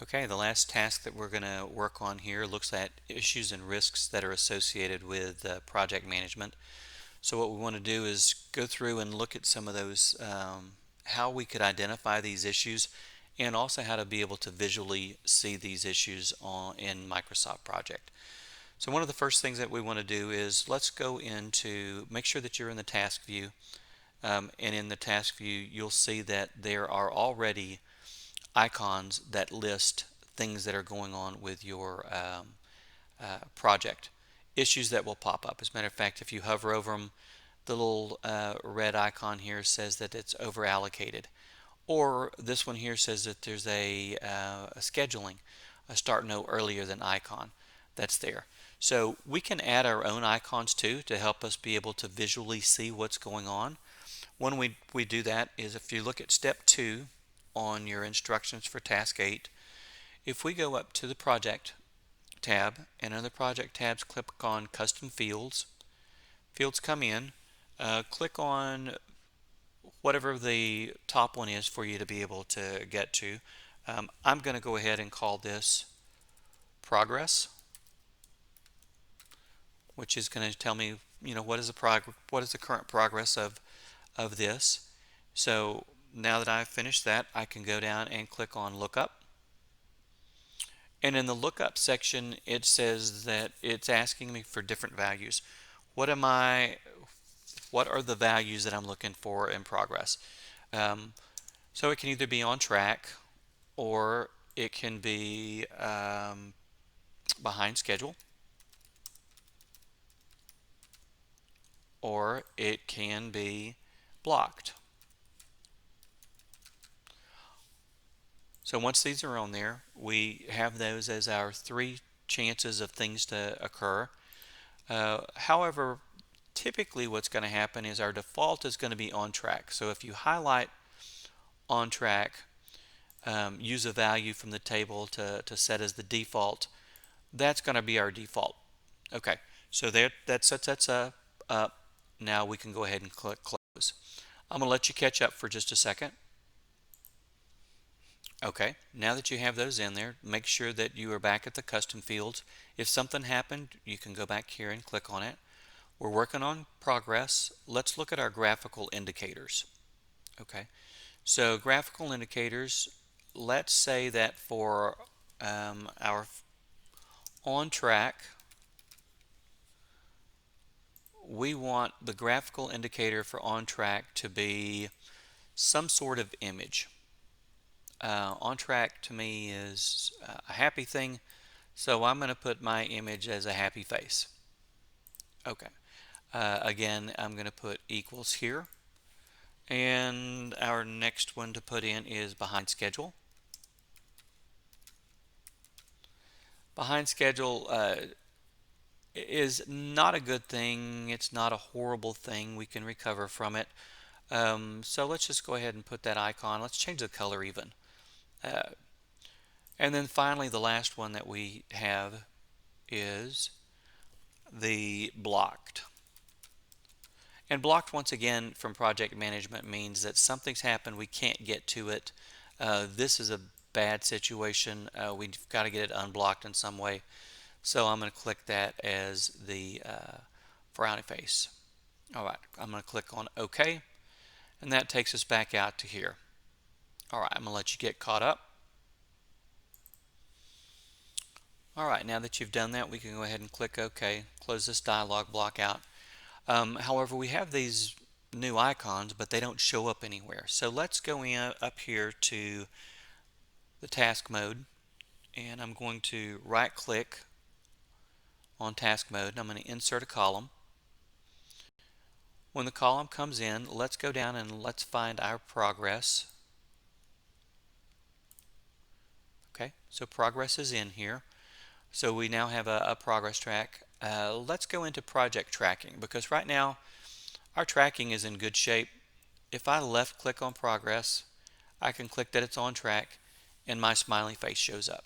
Okay, the last task that we're going to work on here looks at issues and risks that are associated with project management. So what we want to do is go through and look at some of those, how we could identify these issues, and also how to be able to visually see these issues in Microsoft Project. So one of the first things that we want to do is let's go into, make sure that you're in the task view, and in the task view you'll see that there are already icons that list things that are going on with your project. Issues that will pop up. As a matter of fact, if you hover over them, the little red icon here says that it's over allocated. Or this one here says that there's a scheduling, a start no earlier than icon that's there. So we can add our own icons too to help us be able to visually see what's going on. When we do that is if you look at step 2 on your instructions for task 8, if we go up to the project tab and under the project tabs click on custom fields, fields come in, click on whatever the top one is for you to be able to get to. I'm going to go ahead and call this progress, which is going to tell me, what is the current progress of this. So now that I've finished that, I can go down and click on lookup. And in the lookup section, it says that it's asking me for different values. What are the values that I'm looking for in progress? So it can either be on track, or it can be behind schedule, or it can be blocked. So once these are on there, we have those as our 3 chances of things to occur. However, typically what's going to happen is our default is going to be on track. So if you highlight on track, use a value from the table to set as the default, that's going to be our default. Okay, so there, that sets us up. Now we can go ahead and click close. I'm going to let you catch up for just a second. Okay, now that you have those in there, make sure that you are back at the custom fields. If something happened, you can go back here and click on it. We're working on progress. Let's look at our graphical indicators. Okay, so graphical indicators, let's say that for our on track, we want the graphical indicator for on track to be some sort of image. On track to me is a happy thing, so I'm going to put my image as a happy face. Okay. Again, I'm going to put equals here, and our next one to put in is behind schedule. Behind schedule is not a good thing. It's not a horrible thing. We can recover from it. So let's just go ahead and put that icon. Let's change the color even. Uh, and then finally, the last one that we have is the blocked. And blocked, once again, from project management means that something's happened, we can't get to it. This is a bad situation. We've got to get it unblocked in some way. So I'm going to click that as the frowny face. All right, I'm going to click on OK, and that takes us back out to here. All right, I'm going to let you get caught up. All right, now that you've done that, we can go ahead and click OK, close this dialog block out. However, we have these new icons, but they don't show up anywhere. So let's go in up here to the task mode, and I'm going to right click on task mode, and I'm going to insert a column. When the column comes in, let's go down and let's find our progress. Okay, so progress is in here. So we now have a progress track. Let's go into project tracking, because right now our tracking is in good shape. If I left click on progress, I can click that it's on track, and my smiley face shows up.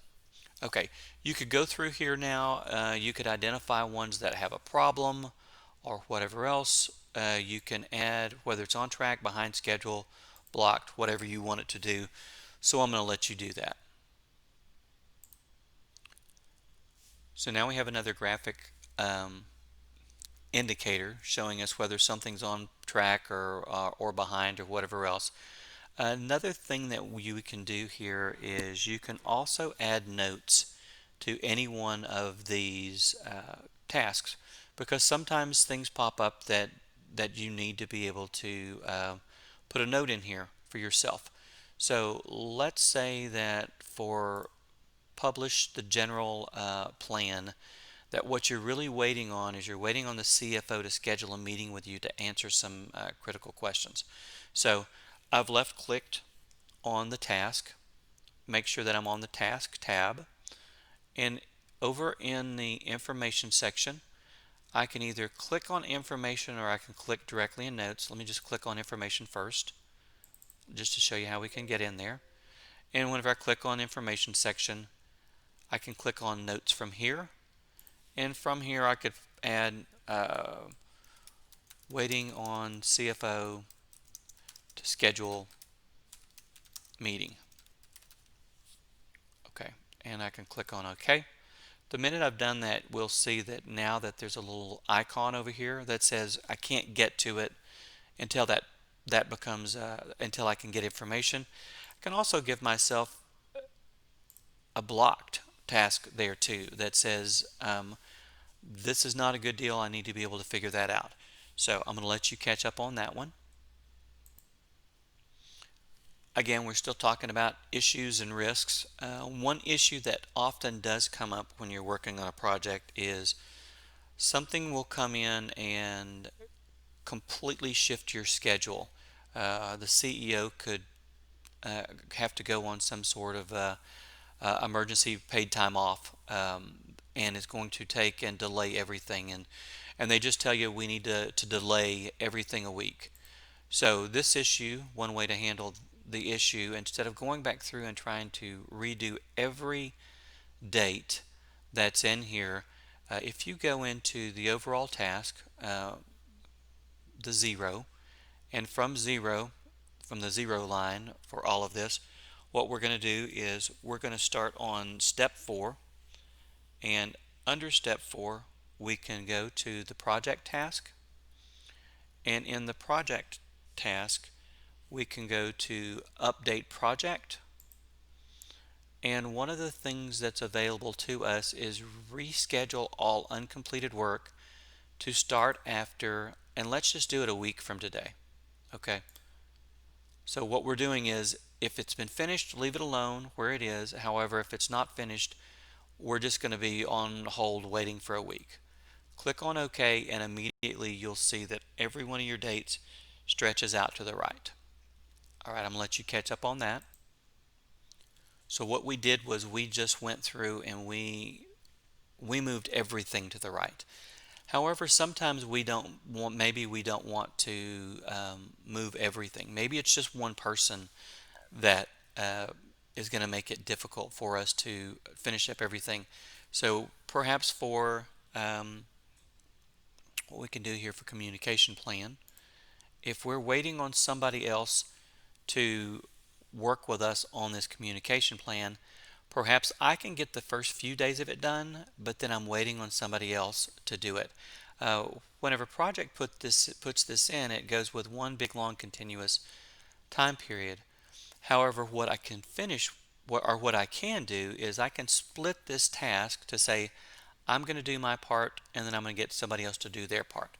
Okay, you could go through here now. You could identify ones that have a problem or whatever else. You can add whether it's on track, behind schedule, blocked, whatever you want it to do. So I'm going to let you do that. So now we have another graphic indicator showing us whether something's on track or behind or whatever else. Another thing that you can do here is you can also add notes to any one of these tasks, because sometimes things pop up that you need to be able to put a note in here for yourself. So let's say that for publish the general plan, that what you're really waiting on is you're waiting on the CFO to schedule a meeting with you to answer some critical questions. So I've left clicked on the task, make sure that I'm on the task tab, and over in the information section I can either click on information or I can click directly in notes. Let me just click on information first just to show you how we can get in there. And whenever I click on information section, I can click on notes from here, and from here I could add waiting on CFO to schedule meeting. Okay, and I can click on OK. The minute I've done that, we'll see that now that there's a little icon over here that says I can't get to it until that becomes until I can get information. I can also give myself a blocked task there too that says this is not a good deal. I need to be able to figure that out. So I'm going to let you catch up on that one. Again, we're still talking about issues and risks. One issue that often does come up when you're working on a project is something will come in and completely shift your schedule. The CEO could have to go on some sort of emergency paid time off, and it's going to take and delay everything, and they just tell you we need to delay everything a week. So this issue, one way to handle the issue, instead of going back through and trying to redo every date that's in here, if you go into the overall task, the zero, and from zero, from the zero line for all of this, what we're going to do is we're going to start on step 4, and under step 4 we can go to the project task, and in the project task we can go to update project, and one of the things that's available to us is reschedule all uncompleted work to start after, and let's just do it a week from today. Okay, so what we're doing is if it's been finished, leave it alone where it is. However, if it's not finished, we're just going to be on hold waiting for a week. Click on OK, and immediately you'll see that every one of your dates stretches out to the right. All right, I'm going to let you catch up on that. So what we did was we just went through and we moved everything to the right. However, sometimes we don't want, maybe we don't want to move everything. Maybe it's just one person that is going to make it difficult for us to finish up everything. So perhaps for what we can do here for communication plan, if we're waiting on somebody else to work with us on this communication plan, perhaps I can get the first few days of it done, but then I'm waiting on somebody else to do it. Whenever project puts this in, it goes with one big long continuous time period. However, what I can finish, what I can do is I can split this task to say I'm going to do my part and then I'm going to get somebody else to do their part.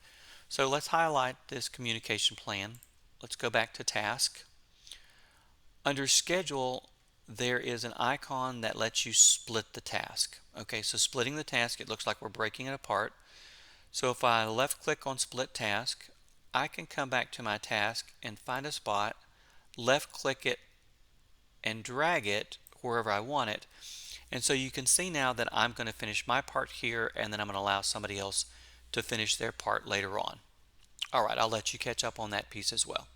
So let's highlight this communication plan. Let's go back to task. Under schedule, there is an icon that lets you split the task. Okay, so splitting the task, it looks like we're breaking it apart. So if I left click on split task, I can come back to my task and find a spot, left click it, and drag it wherever I want it. And so you can see now that I'm going to finish my part here, and then I'm going to allow somebody else to finish their part later on. All right, I'll let you catch up on that piece as well.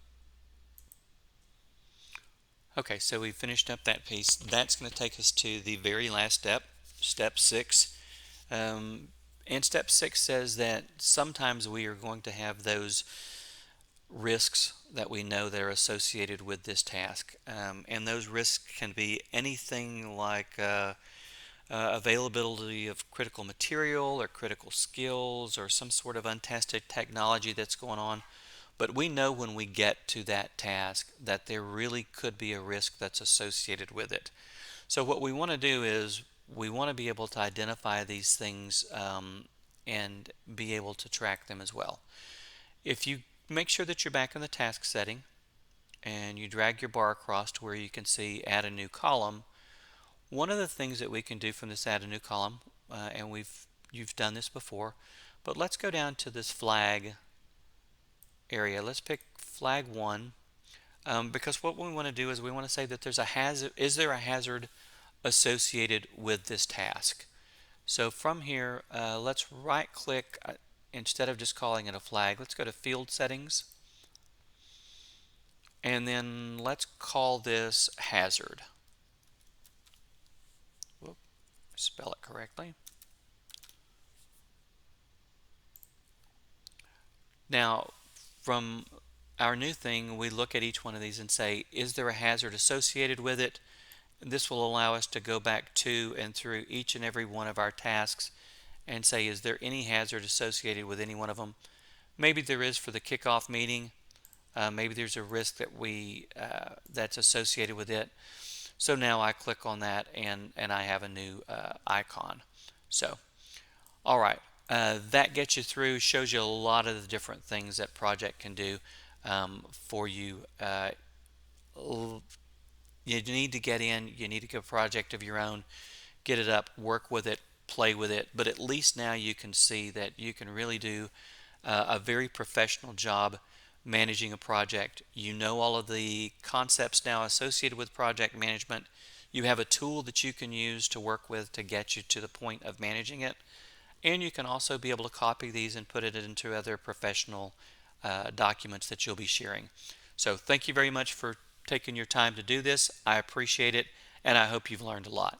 Okay, so we finished up that piece. That's going to take us to the very last step, step 6. And step 6 says that sometimes we are going to have those risks that we know that are associated with this task. And those risks can be anything like availability of critical material or critical skills or some sort of untested technology that's going on. But we know when we get to that task that there really could be a risk that's associated with it. So what we want to do is we want to be able to identify these things and be able to track them as well. If you make sure that you're back in the task setting and you drag your bar across to where you can see add a new column, one of the things that we can do from this add a new column, and you've done this before, but let's go down to this flag area. Let's pick flag 1, because what we want to do is we want to say that there's a hazard. Is there a hazard associated with this task? So from here, let's right click, instead of just calling it a flag, let's go to field settings, and then let's call this hazard. Whoop, spell it correctly. Now, from our new thing, we look at each one of these and say, is there a hazard associated with it? This will allow us to go back to and through each and every one of our tasks and say, is there any hazard associated with any one of them? Maybe there is for the kickoff meeting. Maybe there's a risk that that's associated with it. So now I click on that and I have a new icon. So, all right, that gets you through, shows you a lot of the different things that Project can do for you. You need to get in, you need to get a project of your own, get it up, work with it, play with it, but at least now you can see that you can really do a very professional job managing a project. You know all of the concepts now associated with project management. You have a tool that you can use to work with to get you to the point of managing it. And you can also be able to copy these and put it into other professional documents that you'll be sharing. So thank you very much for taking your time to do this. I appreciate it, and I hope you've learned a lot.